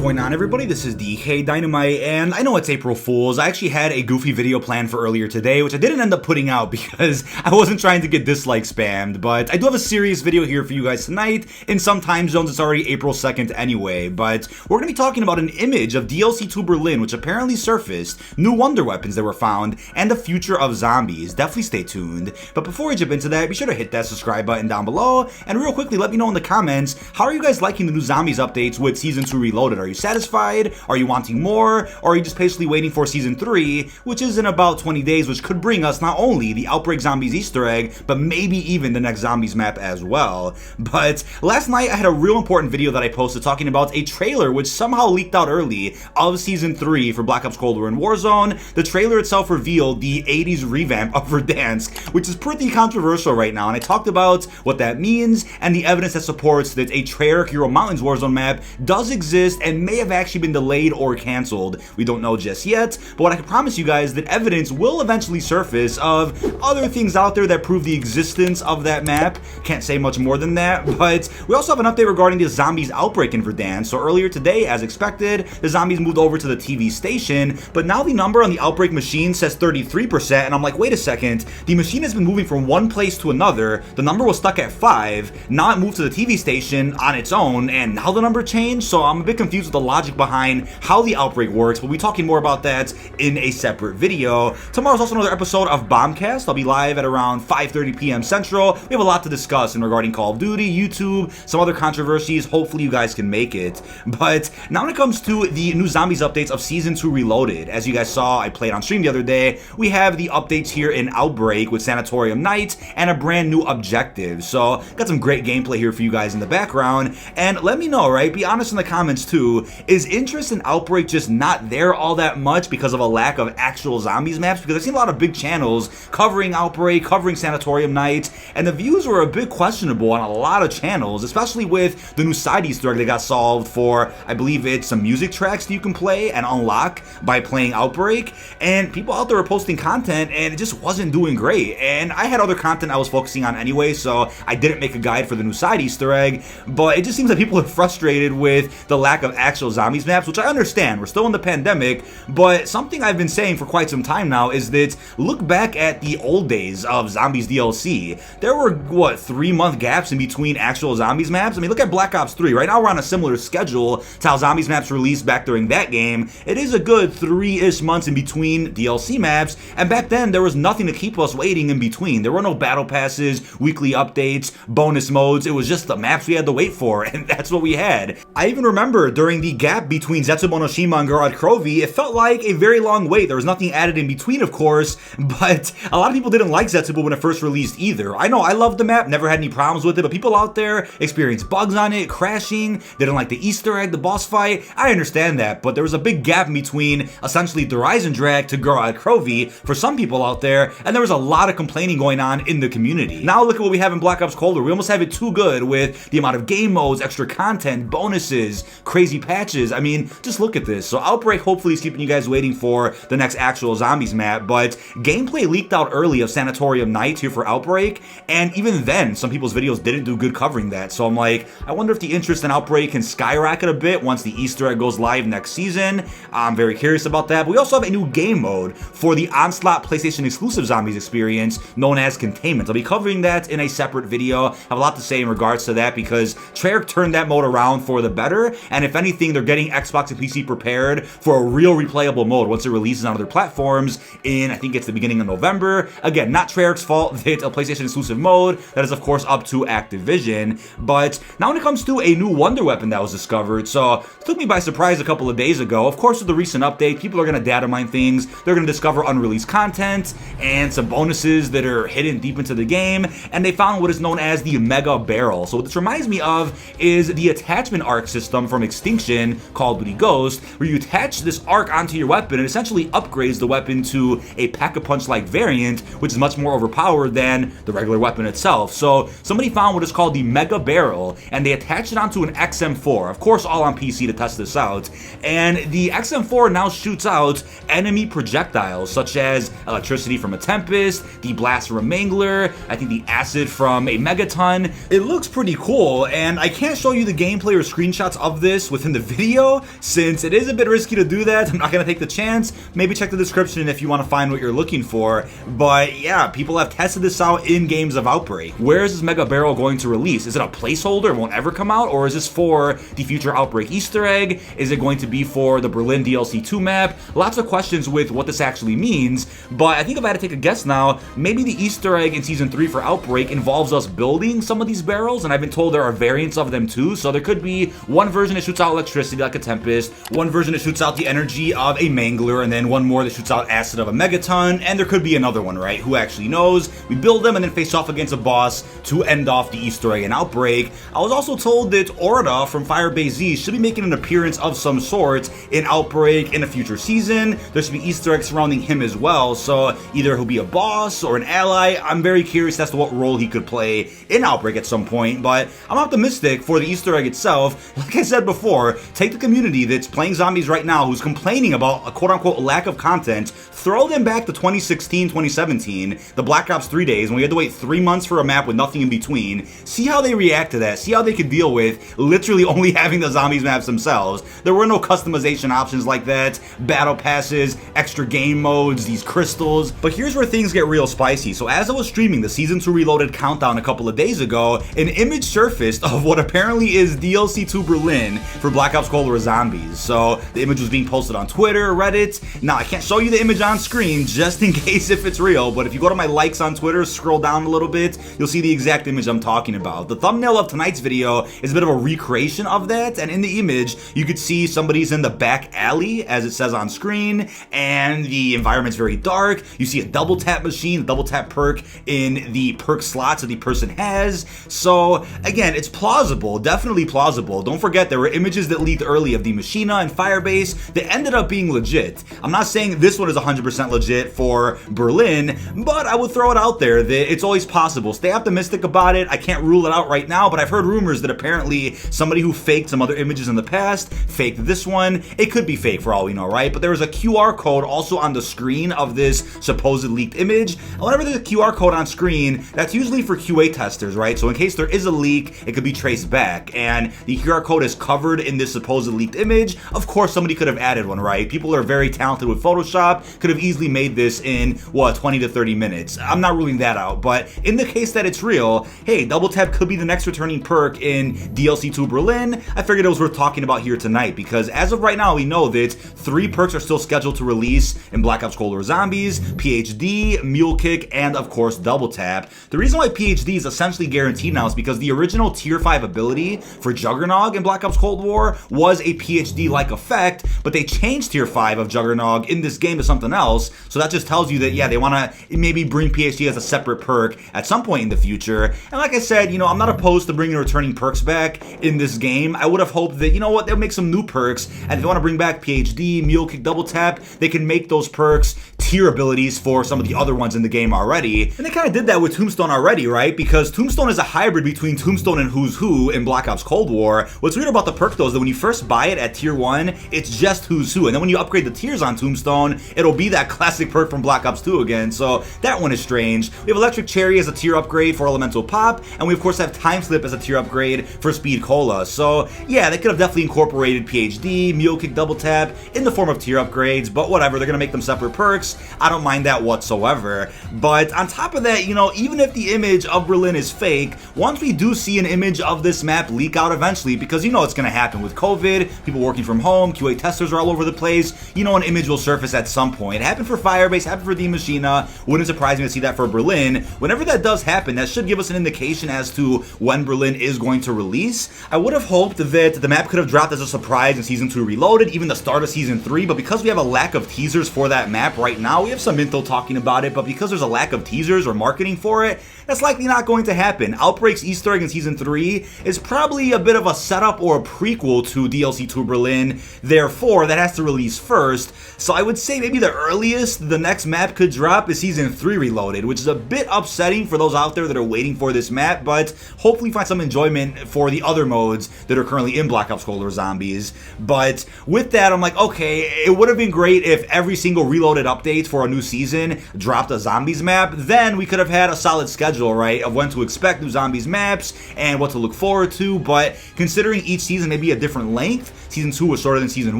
going on, everybody? This is dkdynamite, and I know it's April Fool's. I actually had a goofy video planned for earlier today, which I didn't end up putting out because I wasn't trying to get dislike spammed, but I do have a serious video here for you guys tonight. In some time zones, it's already April 2nd anyway, but we're going to be talking about an image of DLC 2 Berlin, which apparently surfaced, new wonder weapons that were found, and the future of zombies. Definitely stay tuned. But before we jump into that, be sure to hit that subscribe button down below, and real quickly, let me know in the comments, how are you guys liking the new zombies updates with Season 2 Reloaded? Are you satisfied? Are you wanting more? Or are you just patiently waiting for Season 3, which is in about 20 days, which could bring us not only the Outbreak Zombies Easter egg, but maybe even the next Zombies map as well. But last night I had a real important video that I posted talking about a trailer which somehow leaked out early of Season 3 for Black Ops Cold War and Warzone. The trailer itself revealed the 80s revamp of Verdansk, which is pretty controversial right now, and I talked about what that means and the evidence that supports that a Treyarch Euro Mountains Warzone map does exist and may have actually been delayed or canceled. We don't know just yet, but what I can promise you guys that evidence will eventually surface of other things out there that prove the existence of that map. Can't say much more than that, but we also have an update regarding the zombies outbreak in Verdansk. So earlier today, as expected, the zombies moved over to the TV station, but now the number on the outbreak machine says 33%, and I'm like, wait a second, the machine has been moving from one place to another, the number was stuck at 5, now it moved to the TV station on its own, and now the number changed, so I'm a bit confused with the logic behind how the outbreak works, but we'll be talking more about that in a separate video. Tomorrow's also another episode of Bombcast. I'll be live at around 5:30 p.m. Central. We have a lot to discuss in regarding Call of Duty, YouTube, some other controversies. Hopefully you guys can make it. But now when it comes to the new zombies updates of Season 2 Reloaded, as you guys saw, I played on stream the other day, we have the updates here in Outbreak with Sanatorium Night and a brand new objective. So got some great gameplay here for you guys in the background, and let me know, right? Be honest in the comments too. Is interest in Outbreak just not there all that much because of a lack of actual zombies maps? Because I've seen a lot of big channels covering Outbreak, covering Sanatorium Night, and the views were a bit questionable on a lot of channels, especially with the new side Easter egg that got solved for, I believe it's some music tracks that you can play and unlock by playing Outbreak, and people out there were posting content and it just wasn't doing great. And I had other content I was focusing on anyway, so I didn't make a guide for the new side Easter egg, but it just seems that people are frustrated with the lack of actual zombies maps, which I understand. We're still in the pandemic, but something I've been saying for quite some time now is that look back at the old days of Zombies DLC. There were, what, 3-month gaps in between actual zombies maps? I mean, look at Black Ops 3. Right now we're on a similar schedule to how zombies maps released back during that game. It is a good 3-ish months in between DLC maps, and back then there was nothing to keep us waiting in between. There were no battle passes, weekly updates, bonus modes. It was just the maps we had to wait for, and that's what we had. I even remember during the gap between Zetsubonoshima and Gorod Krovi, it felt like a very long wait. There was nothing added in between, of course, but a lot of people didn't like Zetsubo when it first released either. I know I loved the map, never had any problems with it, but people out there experienced bugs on it, crashing, didn't like the Easter egg, the boss fight. I understand that, but there was a big gap in between essentially the Horizon Drag to Gorod Krovi for some people out there, and there was a lot of complaining going on in the community. Now look at what we have in Black Ops Cold War. We almost have it too good with the amount of game modes, extra content, bonuses, crazy patches. I mean, just look at this. So Outbreak hopefully is keeping you guys waiting for the next actual zombies map, but gameplay leaked out early of Sanatorium Night here for Outbreak, and even then, some people's videos didn't do good covering that. So I'm like, I wonder if the interest in Outbreak can skyrocket a bit once the Easter egg goes live next season. I'm very curious about that. But we also have a new game mode for the Onslaught PlayStation exclusive zombies experience known as Containment. I'll be covering that in a separate video. I have a lot to say in regards to that because Treyarch turned that mode around for the better, and if anything, they're getting Xbox and PC prepared for a real replayable mode once it releases on other platforms in, I think it's the beginning of November. Again, not Treyarch's fault that it's a PlayStation exclusive mode. That is, of course, up to Activision. But now when it comes to a new wonder weapon that was discovered, so it took me by surprise a couple of days ago. Of course, with the recent update, people are going to data mine things. They're going to discover unreleased content and some bonuses that are hidden deep into the game, and they found what is known as the Mega Barrel. So what this reminds me of is the attachment arc system from Extinction, Call of Duty Ghost, where you attach this arc onto your weapon and essentially upgrades the weapon to a pack-a-punch-like variant, which is much more overpowered than the regular weapon itself. So somebody found what is called the Mega Barrel, and they attached it onto an XM4, of course all on PC to test this out, and the XM4 now shoots out enemy projectiles such as electricity from a Tempest, the blast from a Mangler, I think the acid from a Megaton. It looks pretty cool, and I can't show you the gameplay or screenshots of this within the the video. Since it is a bit risky to do that, I'm not going to take the chance. Maybe check the description if you want to find what you're looking for. But yeah, people have tested this out in games of Outbreak. Where is this mega barrel going to release? Is it a placeholder? It won't ever come out? Or is this for the future Outbreak Easter egg? Is it going to be for the Berlin DLC 2 map? Lots of questions with what this actually means. But I think if I had to take a guess now, maybe the Easter egg in Season 3 for Outbreak involves us building some of these barrels, and I've been told there are variants of them too. So there could be one version that shoots out electricity like a Tempest, one version that shoots out the energy of a Mangler, and then one more that shoots out acid of a Megaton, and there could be another one, right? Who actually knows? We build them and then face off against a boss to end off the Easter egg in Outbreak. I was also told that Orda from Firebase Z should be making an appearance of some sort in Outbreak in a future season. There should be Easter eggs surrounding him as well, so either he'll be a boss or an ally. I'm very curious as to what role he could play in Outbreak at some point, but I'm optimistic for the Easter egg itself. Like I said before, take the community that's playing zombies right now who's complaining about a quote-unquote lack of content, throw them back to 2016, 2017, the Black Ops 3 days when we had to wait 3 months for a map with nothing in between. See how they react to that. See how they could deal with literally only having the zombies maps themselves. There were no customization options like that, battle passes, extra game modes, these crystals. But here's where things get real spicy. So as I was streaming the Season 2 Reloaded countdown a couple of days ago, an image surfaced of what apparently is DLC 2 Berlin for Black Ops Cold War Zombies. So the image was being posted on Twitter, Reddit. Now I can't show you the image on screen just in case if it's real, but if you go to my likes on Twitter, scroll down a little bit, you'll see the exact image I'm talking about. The thumbnail of tonight's video is a bit of a recreation of that, and in the image you could see somebody's in the back alley as it says on screen, and the environment's very dark. You see a double tap machine, a double tap perk in the perk slots that the person has. So again, it's plausible, definitely plausible. Don't forget there were images that leaked early of the Machina and Firebase that ended up being legit. I'm not saying this one is 100% legit for Berlin, but I would throw it out there that it's always possible. Stay optimistic about it. I can't rule it out right now, but I've heard rumors that apparently somebody who faked some other images in the past faked this one. It could be fake for all we know, right? But there was a QR code also on the screen of this supposed leaked image. And whenever there's a QR code on screen, that's usually for QA testers, right? So in case there is a leak, it could be traced back. And the QR code is covered in this supposed leaked image. Of course, somebody could have added one, right? People are very talented with Photoshop, could have easily made this in, what, 20 to 30 minutes. I'm not ruling that out, but in the case that it's real, hey, double tap could be the next returning perk in DLC 2 Berlin. I figured it was worth talking about here tonight because as of right now, we know that 3 perks are still scheduled to release in Black Ops Cold War Zombies: PhD, Mule Kick, and of course Double Tap. The reason why PhD is essentially guaranteed now is because the original Tier 5 ability for Juggernog in Black Ops Cold War was a PhD-like effect, but they changed Tier 5 of Juggernog in this game to something else, so that just tells you that, yeah, they want to maybe bring PhD as a separate perk at some point in the future. And like I said, you know, I'm not opposed to bringing returning perks back in this game. I would have hoped that, you know what, they'll make some new perks, and if they want to bring back PhD, Mule Kick, Double Tap, they can make those perks tier abilities for some of the other ones in the game already. And they kind of did that with Tombstone already, right? Because Tombstone is a hybrid between Tombstone and Who's Who in Black Ops Cold War. What's weird about the perk though is that when you first buy it at Tier 1, it's just Who's Who. And then when you upgrade the tiers on Tombstone, it'll be that classic perk from Black Ops 2 again. So that one is strange. We have Electric Cherry as a tier upgrade for Elemental Pop, and we of course have Time Slip as a tier upgrade for Speed Cola. So yeah, they could have definitely incorporated PhD, Mule Kick, Double Tap in the form of tier upgrades, but whatever, they're gonna make them separate perks. I don't mind that whatsoever. But on top of that, you know, even if the image of Berlin is fake, once we do see an image of this map leak out eventually, because you know it's gonna happen with COVID, people working from home, QA testers are all over the place, you know an image will surface at some point. It happened for Firebase, happened for the Machina, wouldn't surprise me to see that for Berlin. Whenever that does happen, that should give us an indication as to when Berlin is going to release. I would have hoped that the map could have dropped as a surprise in Season 2 Reloaded, even the start of Season 3, but because we have a lack of teasers for that map right now, we have some info talking about it, but because there's a lack of teasers or marketing for it, that's likely not going to happen. Outbreak's Easter egg in Season 3 is probably a bit of a setup or a prequel to DLC 2 Berlin, therefore that has to release first. So I would say maybe the earliest the next map could drop is Season 3 Reloaded, which is a bit upsetting for those out there that are waiting for this map, but hopefully find some enjoyment for the other modes that are currently in Black Ops Cold War Zombies. But with that, I'm like, okay, it would have been great if every single Reloaded update update for a new season dropped a zombies map, then we could have had a solid schedule, right, of when to expect new zombies maps and what to look forward to. But considering each season may be a different length, Season 2 was shorter than Season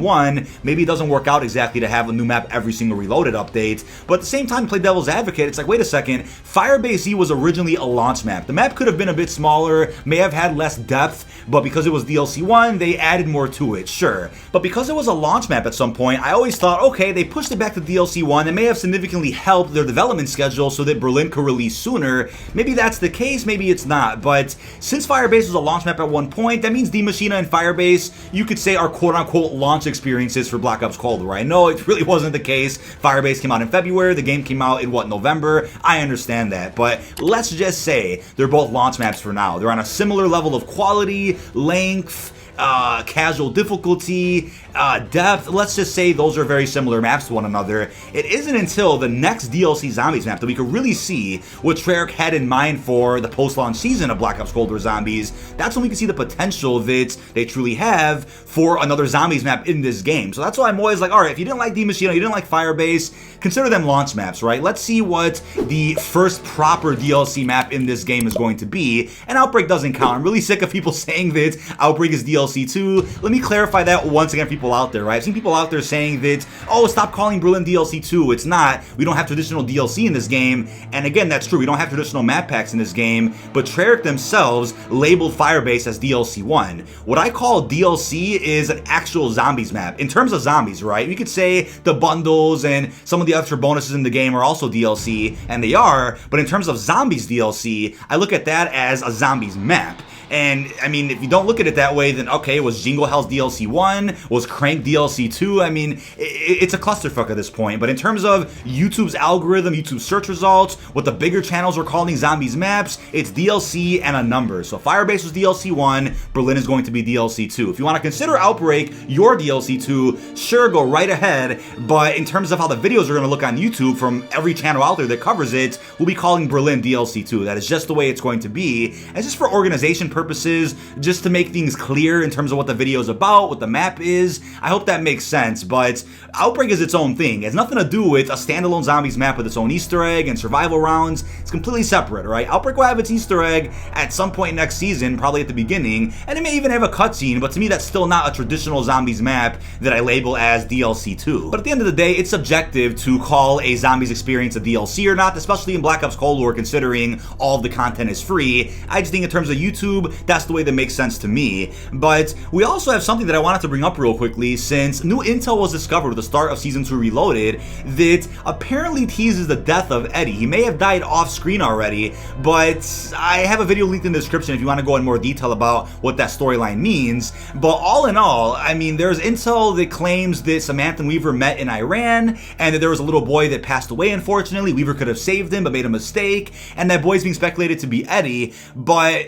1, maybe it doesn't work out exactly to have a new map every single Reloaded update. But at the same time, play devil's advocate, it's like, wait a second, Firebase Z was originally a launch map. The map could have been a bit smaller, may have had less depth, but because it was DLC 1, they added more to it, sure. But because it was a launch map at some point, I always thought, okay, they pushed it back to DLC 1, it may have significantly helped their development schedule so that Berlin could release sooner. Maybe that's the case, maybe it's not, but since Firebase was a launch map at one point, that means Die Maschine and Firebase, you could say, are quote-unquote launch experiences for Black Ops Cold War. I know it really wasn't the case. Firebase came out in February, the game came out in, what, November? I understand that, but let's just say they're both launch maps for now. They're on a similar level of quality, length, casual difficulty, depth. Let's just say those are very similar maps to one another. It isn't until the next DLC Zombies map that we could really see what Treyarch had in mind for the post-launch season of Black Ops Cold War Zombies. That's when we can see the potential that they truly have for another Zombies map in this game. So that's why I'm always like, alright, if you didn't like Die Maschine, you didn't like Firebase, consider them launch maps, right? Let's see what the first proper DLC map in this game is going to be. And Outbreak doesn't count. I'm really sick of people saying that Outbreak is DLC 2. Let me clarify that once again for people out there, right? I've seen people out there saying that, oh, stop calling Berlin DLC 2. It's not. We don't have traditional DLC in this game. And again, that's true. We don't have traditional map packs in this game, but Treyarch themselves labeled Firebase as DLC 1. What I call DLC is an actual zombies map. In terms of zombies, right? You could say the bundles and some of the extra bonuses in the game are also DLC, and they are, but in terms of zombies DLC, I look at that as a zombies map. And, I mean, if you don't look at it that way, then okay, was Jingle Hell's DLC 1? Was Crank DLC 2? I mean, it's a clusterfuck at this point. But in terms of YouTube's algorithm, YouTube search results, what the bigger channels are calling zombies maps, it's DLC and a number. So Firebase was DLC 1, Berlin is going to be DLC 2. If you want to consider Outbreak your DLC 2, sure, go right ahead. But in terms of how the videos are going to look on YouTube from every channel out there that covers it, we'll be calling Berlin DLC 2. That is just the way it's going to be. And just for organization purposes, just to make things clear in terms of what the video is about, what the map is. I hope that makes sense, but Outbreak is its own thing. It has nothing to do with a standalone zombies map with its own Easter egg and survival rounds. It's completely separate, right? Outbreak will have its Easter egg at some point next season, probably at the beginning, and it may even have a cutscene, but to me that's still not a traditional zombies map that I label as DLC 2. But at the end of the day, it's subjective to call a zombies experience a DLC or not, especially in Black Ops Cold War, considering all of the content is free. I just think in terms of YouTube, that's the way that makes sense to me. But we also have something that I wanted to bring up real quickly, since new intel was discovered at the start of Season 2 Reloaded that apparently teases the death of Eddie. He may have died off screen already, but I have a video linked in the description if you want to go in more detail about what that storyline means. But all in all, I mean, there's intel that claims that Samantha and Weaver met in Iran, and that there was a little boy that passed away, unfortunately. Weaver could have saved him, but made a mistake, and that boy's being speculated to be Eddie. But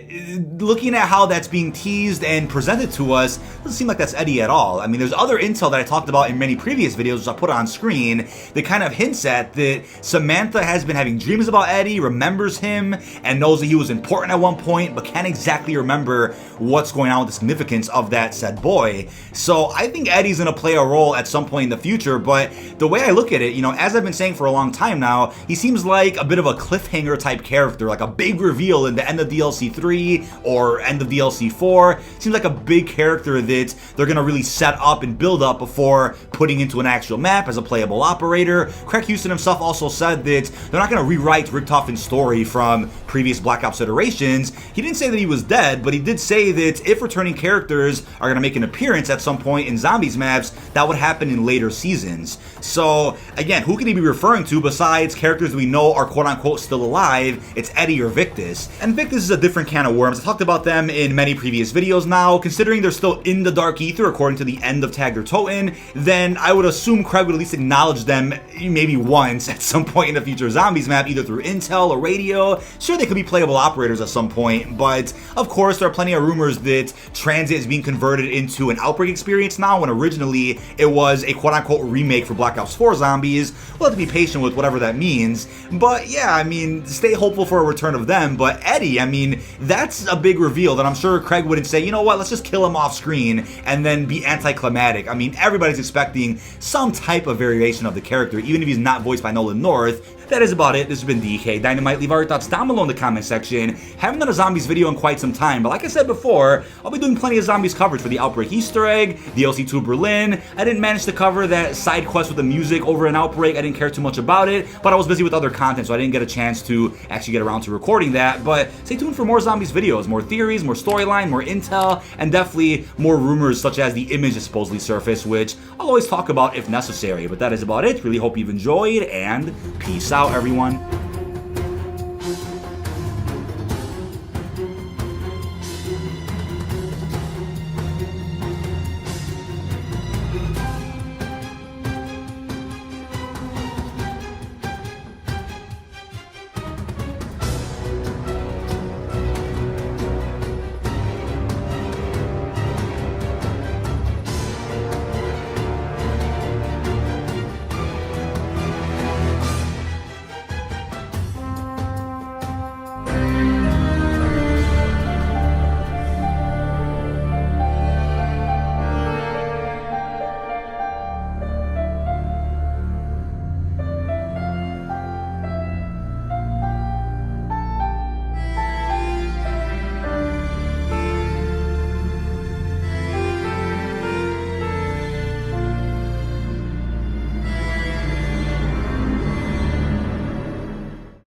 looking at how that's being teased and presented to us, doesn't seem like that's Eddie at all. I mean, there's other intel that I talked about in many previous videos, which I'll put on screen, that kind of hints at that Samantha has been having dreams about Eddie, remembers him, and knows that he was important at one point, but can't exactly remember what's going on with the significance of that said boy. So I think Eddie's gonna play a role at some point in the future, but the way I look at it, you know, as I've been saying for a long time now, he seems like a bit of a cliffhanger type character, like a big reveal in the end of DLC 3 or end of DLC 4. Seems like a big character that they're gonna really set up and build up before putting into an actual map as a playable operator. Craig Houston himself also said that they're not gonna rewrite Richtofen's story from previous Black Ops iterations. He didn't say that he was dead, but he did say that if returning characters are gonna make an appearance at some point in zombies maps, that would happen in later seasons. So again, who could he be referring to besides characters we know are quote-unquote still alive? It's Eddie or Victus. And Victus is a different can of worms. I talked about them in many previous videos now. Considering they're still in the Dark Ether according to the end of Tag or Toten, then I would assume Craig would at least acknowledge them maybe once at some point in the future zombies map, either through intel or radio. Sure, they could be playable operators at some point, but of course there are plenty of rumors that Transit is being converted into an Outbreak experience now, when originally it was a quote-unquote remake for Black Ops 4 zombies. We'll have to be patient with whatever that means. But yeah, I mean, stay hopeful for a return of them. But Eddie, I mean, that's a big big reveal that I'm sure Craig wouldn't say, you know what, let's just kill him off screen and then be anticlimactic. I mean, everybody's expecting some type of variation of the character, even if he's not voiced by Nolan North. That is about it. This has been dkdynamite. Leave all your thoughts down below in the comment section. Haven't done a zombies video in quite some time, but like I said before, I'll be doing plenty of zombies coverage for the Outbreak Easter egg, DLC 2 Berlin. I didn't manage to cover that side quest with the music over in Outbreak. I didn't care too much about it, but I was busy with other content, so I didn't get a chance to actually get around to recording that. But stay tuned for more zombies videos, more theories, more storyline, more intel, and definitely more rumors such as the image that supposedly surfaced, which I'll always talk about if necessary. But that is about it. Really hope you've enjoyed, and peace out, everyone.